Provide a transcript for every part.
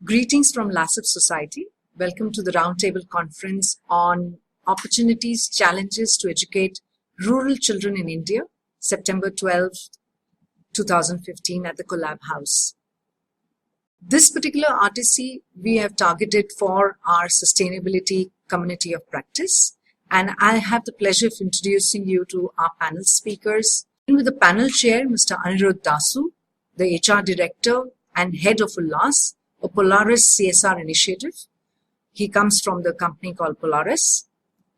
Greetings from LASIP Society. Welcome to the Roundtable Conference on Opportunities, Challenges to Educate Rural Children in India, September 12, 2015 at the Collab House. This particular RTC we have targeted for our sustainability community of practice, and I have the pleasure of introducing you to our panel speakers. With the panel chair, Mr. Anirudh Dasu, the HR Director and Head of Ullas, a Polaris CSR initiative. He comes from the company called Polaris.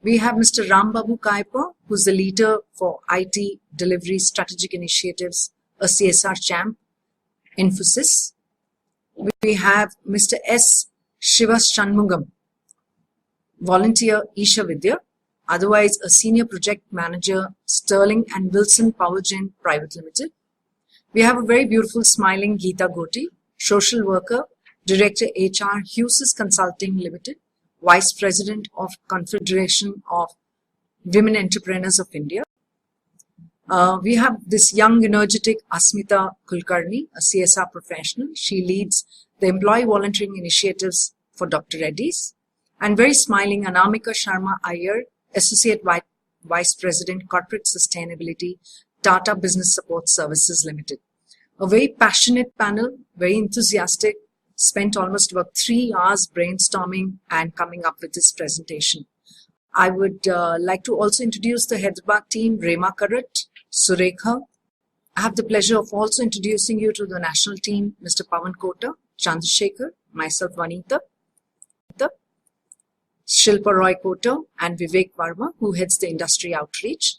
We have Mr. Rambabu Kaipa, who's the leader for IT Delivery Strategic Initiatives, a CSR champ, Infosys. We have Mr. S. Shivashanmugam, volunteer Isha Vidya, otherwise a senior project manager, Sterling and Wilson Powergen Private Limited. We have a very beautiful smiling Geeta Goti, social worker, Director HR, Hughes Consulting Limited, Vice President of Confederation of Women Entrepreneurs of India. We have this young, energetic Asmita Kulkarni, a CSR professional. She leads the employee volunteering initiatives for Dr. Reddy's. And very smiling Anamika Sharma Iyer, Associate Vice President, Corporate Sustainability, Tata Business Support Services Limited. A very passionate panel, very enthusiastic, spent almost about 3 hours brainstorming and coming up with this presentation. I would like to also introduce the Hyderabad team, Rema Karat, Surekha. I have the pleasure of also introducing you to the national team, Mr. Pawan Kota, Chandrasekhar, myself Vanita, Shilpa Roy Kota, and Vivek Verma, who heads the industry outreach.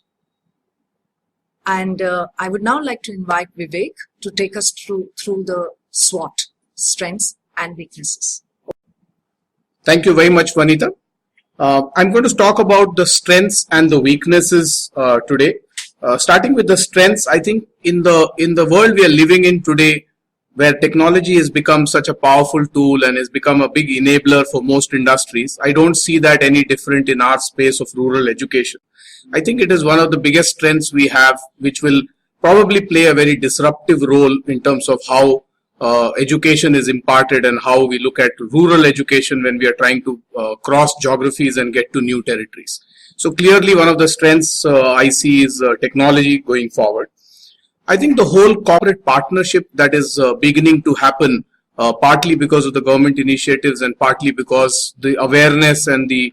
And I would now like to invite Vivek to take us through the SWOT, strengths and weaknesses. Thank you very much, Vanita. I'm going to talk about the strengths and the weaknesses today. Starting with the strengths, I think in the world we are living in today, where technology has become such a powerful tool and has become a big enabler for most industries, I don't see that any different in our space of rural education. I think it is one of the biggest strengths we have, which will probably play a very disruptive role in terms of how education is imparted and how we look at rural education when we are trying to cross geographies and get to new territories. So clearly one of the strengths I see is technology going forward. I think the whole corporate partnership that is beginning to happen, partly because of the government initiatives and partly because the awareness and the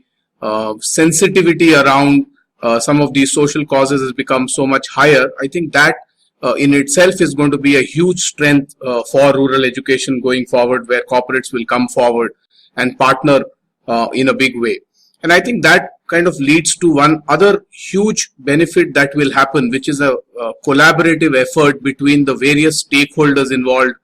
sensitivity around some of these social causes has become so much higher. I think that in itself is going to be a huge strength for rural education going forward, where corporates will come forward and partner in a big way. And I think that kind of leads to one other huge benefit that will happen, which is a collaborative effort between the various stakeholders involved,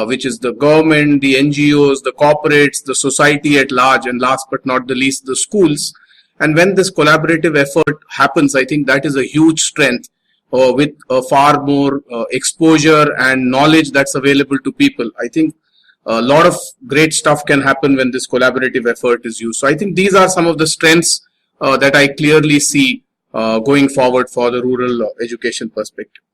which is the government, the NGOs, the corporates, the society at large, and last but not the least, the schools. And when this collaborative effort happens, I think that is a huge strength. With far more exposure and knowledge that's available to people. I think a lot of great stuff can happen when this collaborative effort is used. So I think these are some of the strengths that I clearly see going forward for the rural education perspective.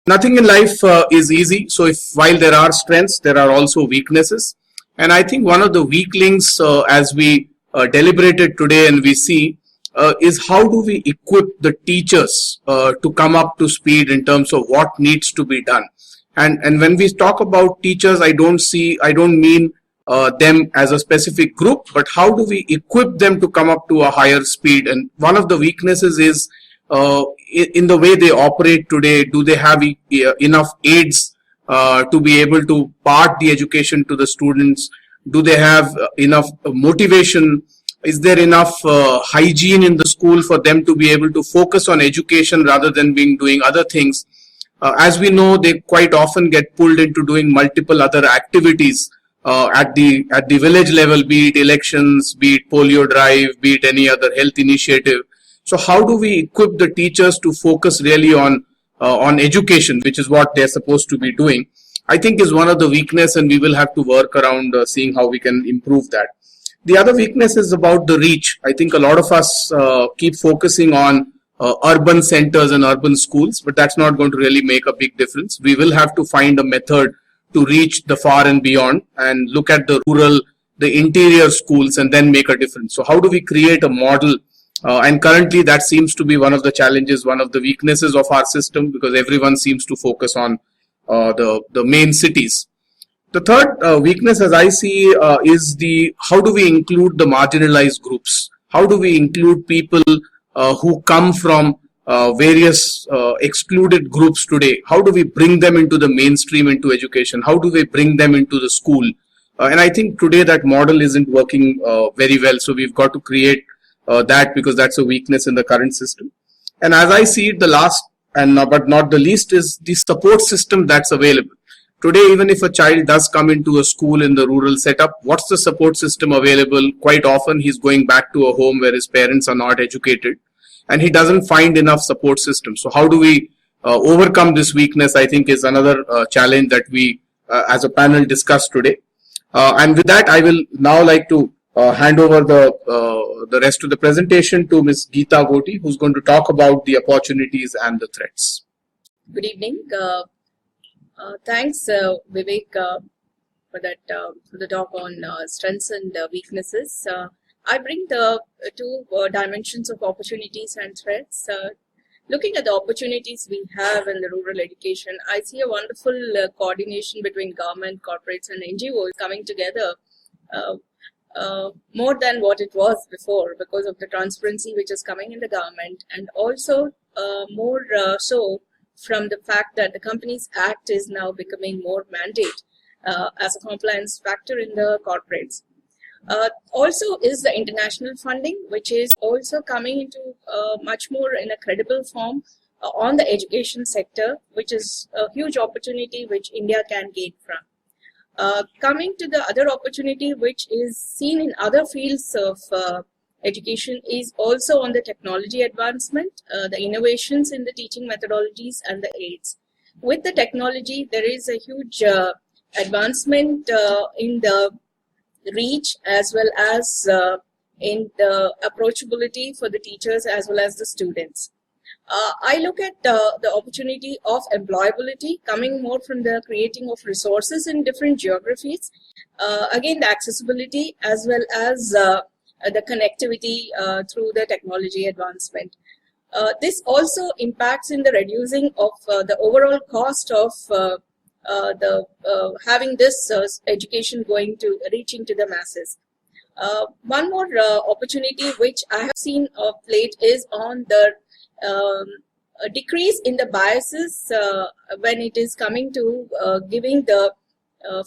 Nothing in life is easy. So while there are strengths, there are also weaknesses. And I think one of the weak links as we deliberated today and we see is how do we equip the teachers to come up to speed in terms of what needs to be done. And when we talk about teachers, I don't mean them as a specific group, but how do we equip them to come up to a higher speed? And one of the weaknesses is in the way they operate today. Do they have enough aids to be able to part the education to the students? Do they have enough motivation? Is there enough hygiene in the school for them to be able to focus on education rather than doing other things? As we know, they quite often get pulled into doing multiple other activities at the village level, be it elections, be it polio drive, be it any other health initiative. So how do we equip the teachers to focus really on education, which is what they're supposed to be doing? I think is one of the weakness, and we will have to work around seeing how we can improve that. The other weakness is about the reach. I think a lot of us keep focusing on urban centers and urban schools, but that's not going to really make a big difference. We will have to find a method to reach the far and beyond and look at the rural, the interior schools and then make a difference. So how do we create a model? And currently that seems to be one of the challenges, one of the weaknesses of our system, because everyone seems to focus on the main cities. The third weakness, as I see, is how do we include the marginalized groups? How do we include people who come from various excluded groups today? How do we bring them into the mainstream, into education? How do we bring them into the school? And I think today that model isn't working very well. So we've got to create that, because that's a weakness in the current system. And as I see it, the last but not the least is the support system that's available. Today, even if a child does come into a school in the rural setup, what's the support system available? Quite often he's going back to a home where his parents are not educated and he doesn't find enough support system. So how do we overcome this weakness, I think, is another challenge that we as a panel discuss today. And with that, I will now like to hand over the rest of the presentation to Ms. Geeta Goti, who's going to talk about the opportunities and the threats. Good evening. Thanks, Vivek, for the talk on strengths and weaknesses. I bring the two dimensions of opportunities and threats. Looking at the opportunities we have in the rural education, I see a wonderful coordination between government, corporates, and NGOs coming together more than what it was before, because of the transparency which is coming in the government, and also more so from the fact that the Companies Act is now becoming more mandate as a compliance factor in the corporates. Also is the international funding, which is also coming into much more in a credible form on the education sector, which is a huge opportunity which India can gain from. Coming to the other opportunity which is seen in other fields of education is also on the technology advancement, the innovations in the teaching methodologies and the aids. With the technology, there is a huge advancement in the reach as well as in the approachability for the teachers as well as the students. I look at the opportunity of employability coming more from the creating of resources in different geographies. Again, the accessibility as well as the connectivity through the technology advancement. This also impacts in the reducing of the overall cost of having this education reaching to the masses. One more opportunity which I have seen of late is on the a decrease in the biases when it is coming to giving the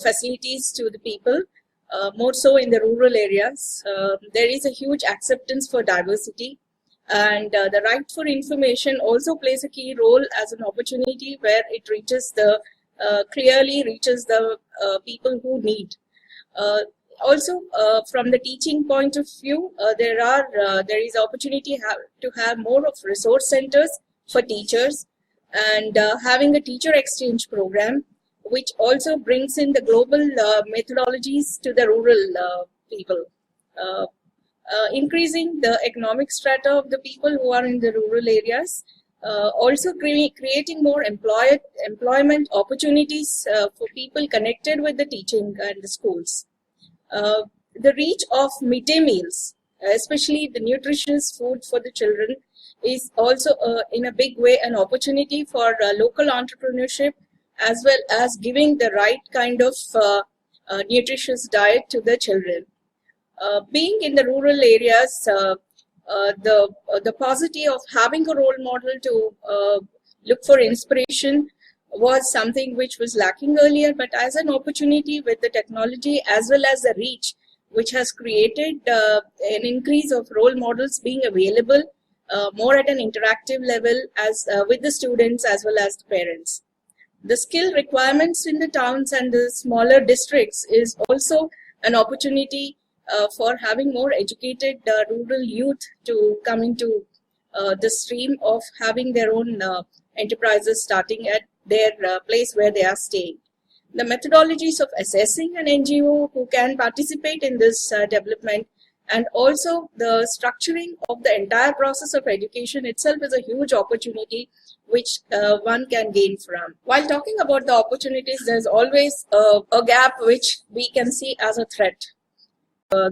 facilities to the people, more so in the rural areas. There is a huge acceptance for diversity, and the right for information also plays a key role as an opportunity where it reaches clearly reaches the people who need. Also, from the teaching point of view, there is opportunity to have more of resource centers for teachers, and having a teacher exchange program, which also brings in the global methodologies to the rural people, increasing the economic strata of the people who are in the rural areas, also creating more employment opportunities for people connected with the teaching and the schools. The reach of midday meals, especially the nutritious food for the children, is also in a big way an opportunity for local entrepreneurship, as well as giving the right kind of nutritious diet to the children. Being in the rural areas, the paucity of having a role model to look for inspiration was something which was lacking earlier, but as an opportunity with the technology as well as the reach, which has created an increase of role models being available more at an interactive level as with the students as well as the parents. The skill requirements in the towns and the smaller districts is also an opportunity for having more educated rural youth to come into the stream of having their own enterprises starting at their place where they are staying. The methodologies of assessing an NGO who can participate in this development And also the structuring of the entire process of education itself is a huge opportunity which one can gain from. While talking about the opportunities, there's always a gap which we can see as a threat.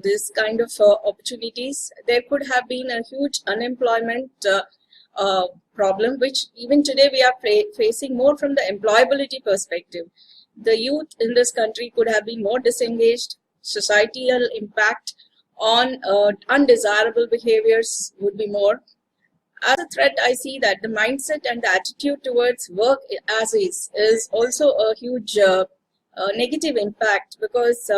This kind of opportunities, there could have been a huge unemployment problem, which even today we are facing more from the employability perspective. The youth in this country could have been more disengaged. Societal impact on undesirable behaviors would be more. As a threat, I see that the mindset and the attitude towards work as is also a huge negative impact, because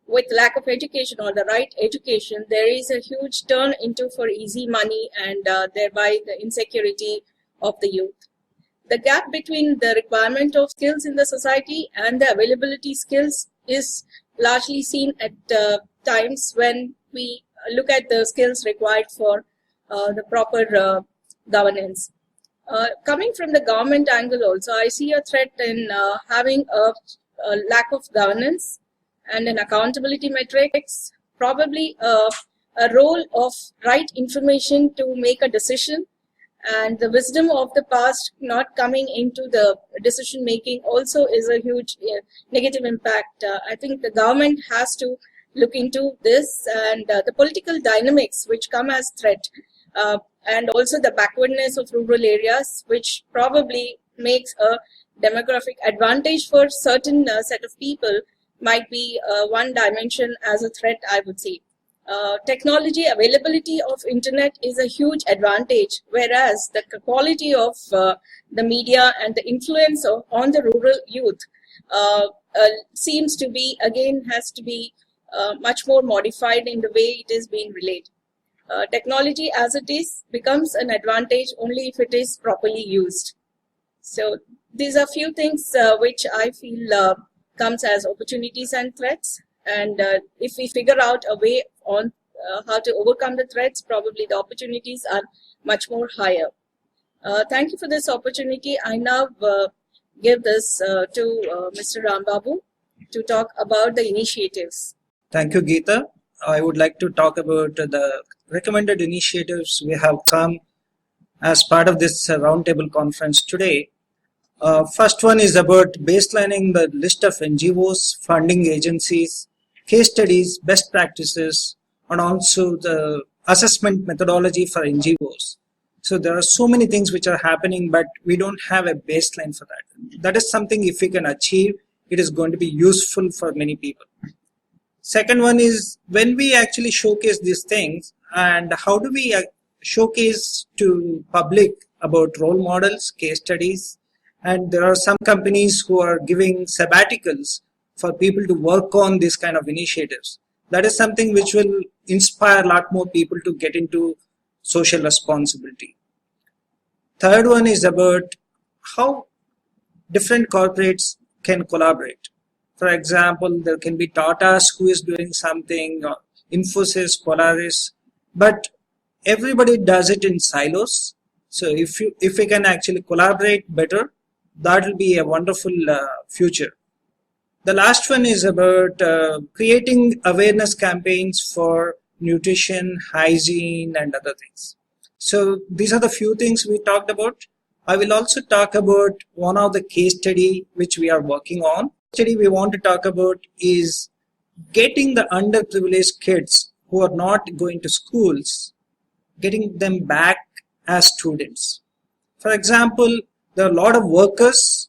with lack of education or the right education, there is a huge turn into for easy money and thereby the insecurity of the youth. The gap between the requirement of skills in the society and the availability skills is largely seen at times when we look at the skills required for the proper governance. Coming from the government angle also, I see a threat in having a lack of governance and an accountability metrics, probably a role of right information to make a decision, and the wisdom of the past not coming into the decision making also is a huge negative impact. I think the government has to look into this, and the political dynamics which come as threat, and also the backwardness of rural areas, which probably makes a demographic advantage for certain set of people, might be one dimension as a threat, I would say. Technology availability of internet is a huge advantage, whereas the quality of the media and the influence on the rural youth seems to be, again, has to be much more modified in the way it is being relayed. Technology as it is becomes an advantage only if it is properly used. So these are few things which I feel comes as opportunities and threats. And if we figure out a way on how to overcome the threats, probably the opportunities are much more higher. Thank you for this opportunity. I now give this to Mr. Rambabu to talk about the initiatives. Thank you, Geeta. I would like to talk about the recommended initiatives we have come as part of this roundtable conference today. First one is about baselining the list of NGOs, funding agencies, case studies, best practices, and also the assessment methodology for NGOs. So there are so many things which are happening, but we don't have a baseline for that. That is something, if we can achieve, it is going to be useful for many people. Second one is when we actually showcase these things, and how do we showcase to public about role models, case studies, and there are some companies who are giving sabbaticals for people to work on these kind of initiatives. That is something which will inspire a lot more people to get into social responsibility. Third one is about how different corporates can collaborate. For example, there can be Tata's who is doing something, Infosys, Polaris, but everybody does it in silos. So if we can actually collaborate better, that will be a wonderful future. The last one is about creating awareness campaigns for nutrition, hygiene, and other things. So these are the few things we talked about. I will also talk about one of the case study which we are working on. The study we want to talk about is getting the underprivileged kids who are not going to schools, getting them back as students. For example, there are a lot of workers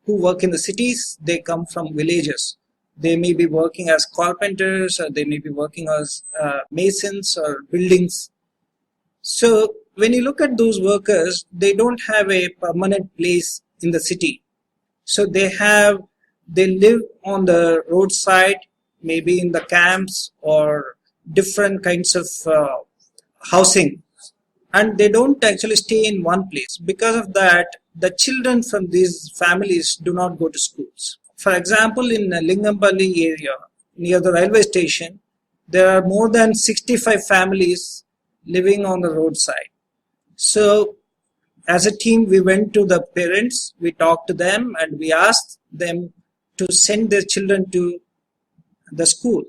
who work in the cities. They come from villages. They may be working as carpenters, or they may be working as masons or buildings. So when you look at those workers, they don't have a permanent place in the city. So they live on the roadside, maybe in the camps or different kinds of housing, and they don't actually stay in one place. Because of that, the children from these families do not go to schools. For example, in the Lingampalli area, near the railway station, there are more than 65 families living on the roadside. So as a team, we went to the parents, we talked to them, and we asked them to send their children to the school.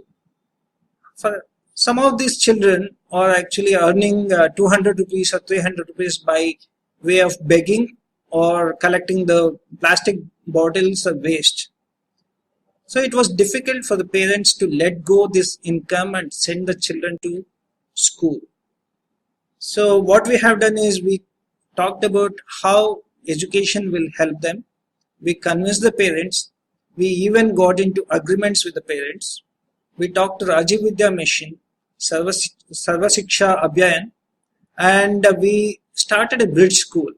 Some of these children are actually earning 200 rupees or 300 rupees by way of begging or collecting the plastic bottles of waste. So it was difficult for the parents to let go this income and send the children to school. So what we have done is we talked about how education will help them. We convinced the parents. We even got into agreements with the parents. We talked to Rajiv Vidya Mission, Sarva Shiksha Abhiyan, and we started a bridge school.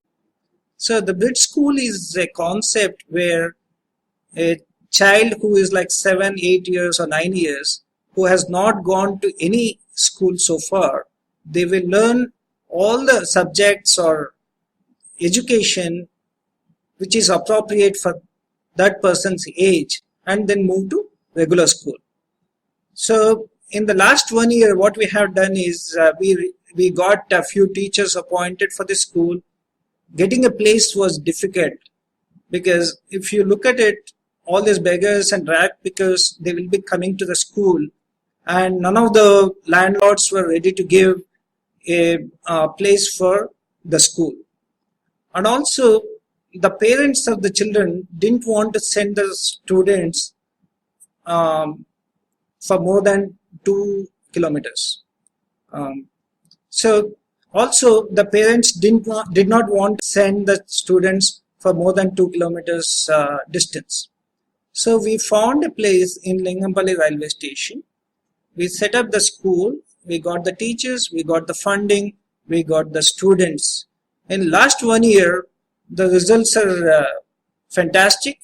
So the bridge school is a concept where a child who is like 7, 8 years or 9 years, who has not gone to any school so far, they will learn all the subjects or education which is appropriate for that person's age and then move to regular school. So in the last 1 year, what we have done is we got a few teachers appointed for the school. Getting a place was difficult because if you look at it, all these beggars and rag pickers, they will be coming to the school, and none of the landlords were ready to give a place for the school. And also, the parents of the children didn't want to send the students for more than 2 kilometers. So also the parents did not want to send the students for more than 2 kilometers distance. So we found a place in Lingampally railway station. We set up the school. We got the teachers. We got the funding. We got the students. In last 1 year, the results are fantastic.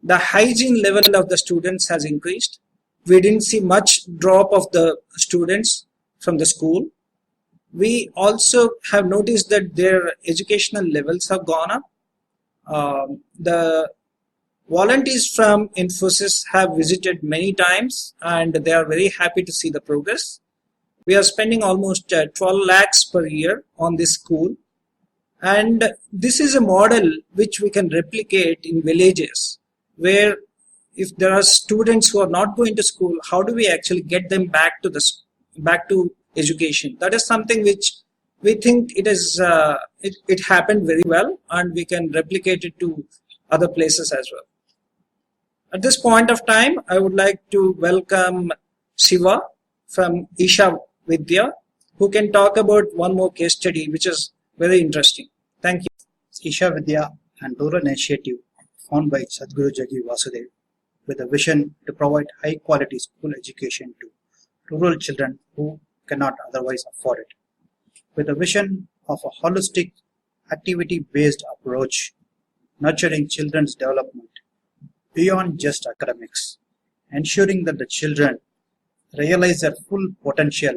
The hygiene level of the students has increased. We didn't see much drop of the students from the school. We also have noticed that their educational levels have gone up. The volunteers from Infosys have visited many times and they are very happy to see the progress. We are spending almost 12 lakhs per year on this school. And this is a model which we can replicate in villages where if there are students who are not going to school, how do we actually get them back to education? That is something which we think it happened very well, and we can replicate it to other places as well. At this point of time, I would like to welcome Siva from Isha Vidya, who can talk about one more case study, which is very interesting. Thank you. Isha Vidya and Rural Initiative founded by Sadhguru Jagi Vasudev with a vision to provide high quality school education to rural children who cannot otherwise afford it. With a vision of a holistic, activity-based approach, nurturing children's development beyond just academics, ensuring that the children realize their full potential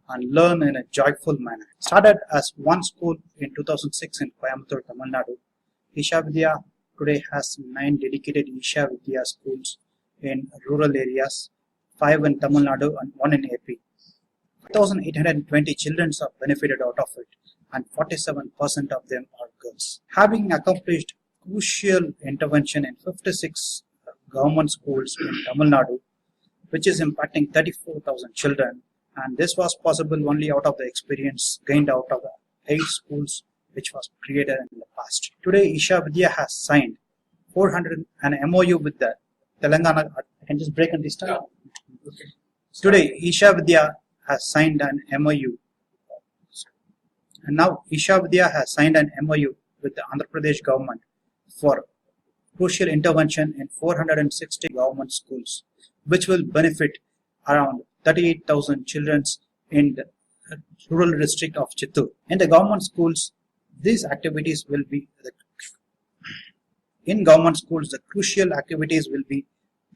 and learn in a joyful manner. Started as one school in 2006 in Coimbatore, Tamil Nadu, Isha Vidya today has 9 dedicated Isha Vidya schools in rural areas, 5 in Tamil Nadu and 1 in AP. 1,820 children are benefited out of it, and 47% of them are girls. Having accomplished crucial intervention in 56 government schools in Tamil Nadu, which is impacting 34,000 children, and this was possible only out of the experience gained out of the 8 schools which was created in the past. Today, Isha Vidya has signed 400 an MOU with the Telangana. I can just break and restart. Yeah. Okay. Today, Isha Vidya has signed an MOU, and now Isha Vidya has signed an MOU with the Andhra Pradesh government for crucial intervention in 460 government schools, which will benefit around 38,000 children in the rural district of Chittoor. In the government schools, these activities will be the crucial activities will be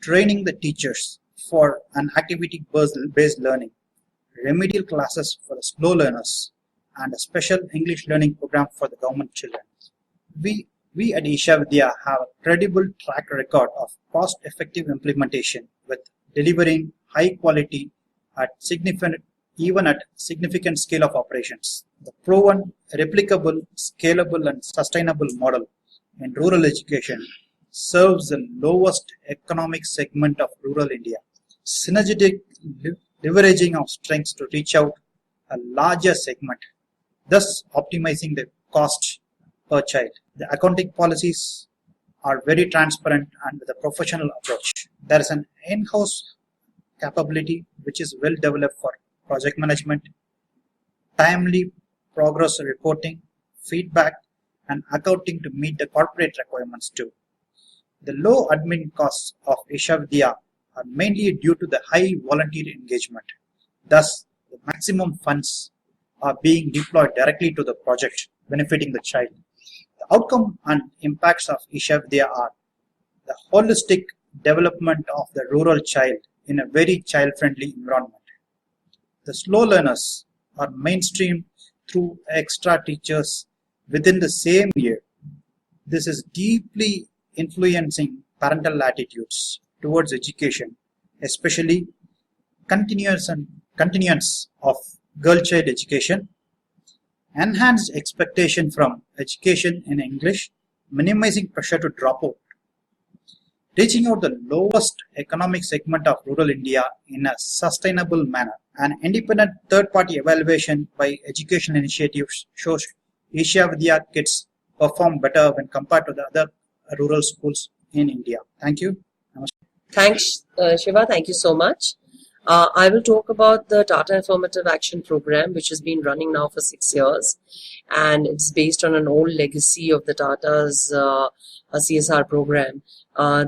training the teachers for an activity-based learning, remedial classes for the slow learners, and a special English learning program for the government children. We at Isha Vidya have a credible track record of cost-effective implementation with delivering high quality at significant scale of operations. The proven, replicable, scalable and sustainable model in rural education serves the lowest economic segment of rural India. Synergetic leveraging our strengths to reach out a larger segment, thus optimizing the cost per child. The accounting policies are very transparent and with a professional approach. There is an in-house capability which is well developed for project management, timely progress reporting, feedback, and accounting to meet the corporate requirements too. The low admin costs of Isha Vidya are mainly due to the high volunteer engagement. Thus, the maximum funds are being deployed directly to the project, benefiting the child. The outcome and impacts of Isha Vidya are the holistic development of the rural child in a very child-friendly environment. The slow learners are mainstreamed through extra teachers within the same year. This is deeply influencing parental attitudes towards education, especially continuance of girl-child education, enhanced expectation from education in English, minimizing pressure to drop out, reaching out the lowest economic segment of rural India in a sustainable manner. An independent third-party evaluation by education initiatives shows Isha Vidya kids perform better when compared to the other rural schools in India. Thank you. Thanks, Shiva. Thank you so much. I will talk about the Tata Affirmative Action Program, which has been running now for 6 years, and it's based on an old legacy of the Tata's CSR program.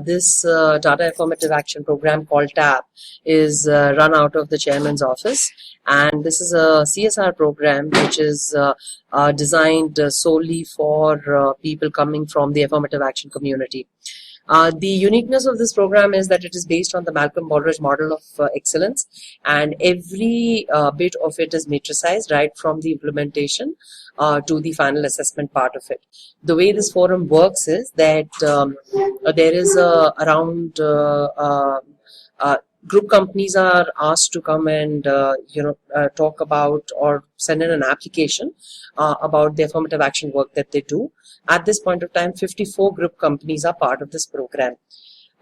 This Tata Affirmative Action Program called TAP is run out of the chairman's office, and this is a CSR program which is designed solely for people coming from the affirmative action community. The uniqueness of this program is that it is based on the Malcolm Baldrige model of excellence, and every bit of it is matricized right from the implementation to the final assessment part of it. The way this forum works is that there is around group companies are asked to come and talk about or send in an application about the affirmative action work that they do. At this point of time, 54 group companies are part of this program.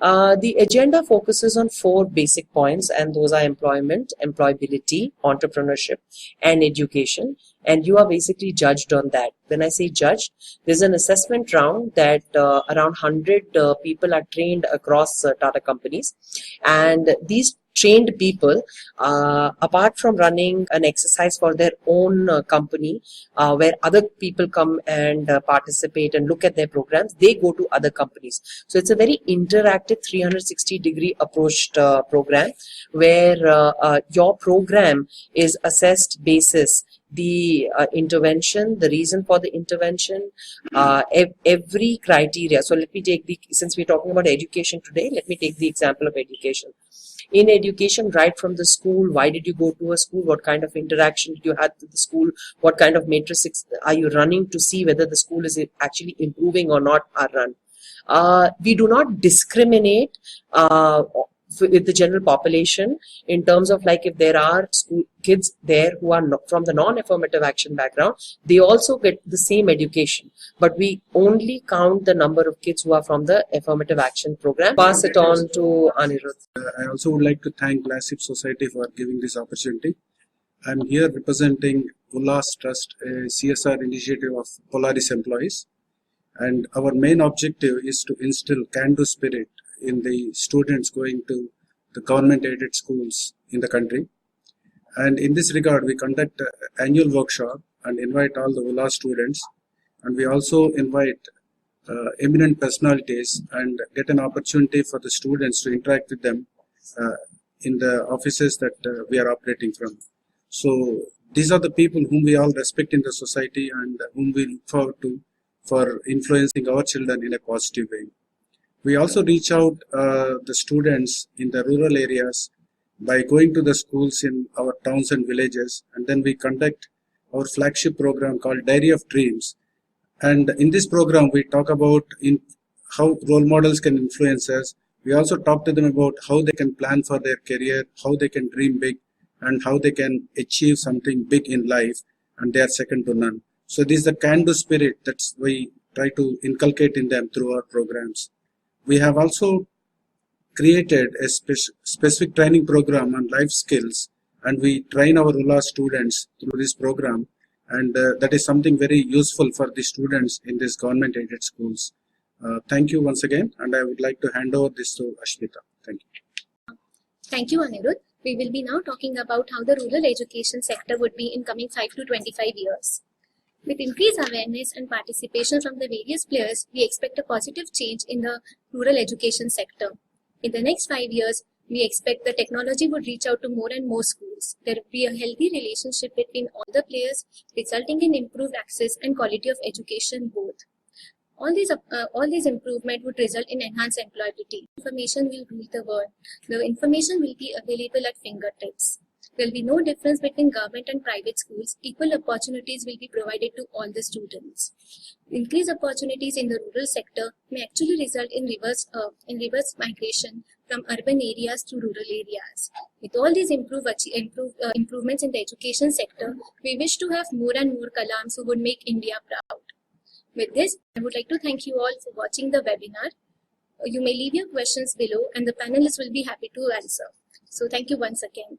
The agenda focuses on 4 basic points, and those are employment, employability, entrepreneurship, and education. And you are basically judged on that. When I say judged, there's an assessment round that around 100 people are trained across Tata companies. And these trained people, apart from running an exercise for their own company, where other people come and participate and look at their programs, they go to other companies. So it's a very interactive 360-degree approached program where your program is assessed basis the intervention, the reason for the intervention, every criteria. So let me take since we're talking about education today, let me take the example of education. In education, right from the school, why did you go to a school? What kind of interaction did you have with the school? What kind of matrices are you running to see whether the school is actually improving or not are run? We do not discriminate with the general population in terms of like if there are school kids there who are from the non-affirmative action background, they also get the same education. But we only count the number of kids who are from the affirmative action program. Pass it on to Anirudh. I also would like to thank Glassip Society for giving this opportunity. I'm here representing Ullas Trust, a CSR initiative of Polaris employees. And our main objective is to instill can-do spirit in the students going to the government-aided schools in the country. And in this regard, we conduct an annual workshop and invite all the Ullas students. And we also invite eminent personalities and get an opportunity for the students to interact with them in the offices that we are operating from. So these are the people whom we all respect in the society and whom we look forward to for influencing our children in a positive way. We also reach out the students in the rural areas by going to the schools in our towns and villages, and then we conduct our flagship program called Diary of Dreams. And in this program, we talk about how role models can influence us. We also talk to them about how they can plan for their career, how they can dream big, and how they can achieve something big in life, and they are second to none. So this is the can-do spirit that we try to inculcate in them through our programs. We have also created a specific training program on life skills and we train our ULA students through this program, and that is something very useful for the students in these government aided schools. Thank you once again, and I would like to hand over this to Ashmita. Thank you. Thank you, Anirudh. We will be now talking about how the rural education sector would be in coming 5 to 25 years. With increased awareness and participation from the various players, we expect a positive change in the rural education sector. In the next 5 years, we expect the technology would reach out to more and more schools. There will be a healthy relationship between all the players, resulting in improved access and quality of education both. All these improvements would result in enhanced employability. Information will rule the world. The information will be available at fingertips. There will be no difference between government and private schools. Equal opportunities will be provided to all the students. Increased opportunities in the rural sector may actually result in reverse migration from urban areas to rural areas. With all these improvements in the education sector, we wish to have more and more Kalams who would make India proud. With this, I would like to thank you all for watching the webinar. You may leave your questions below and the panelists will be happy to answer. So thank you once again.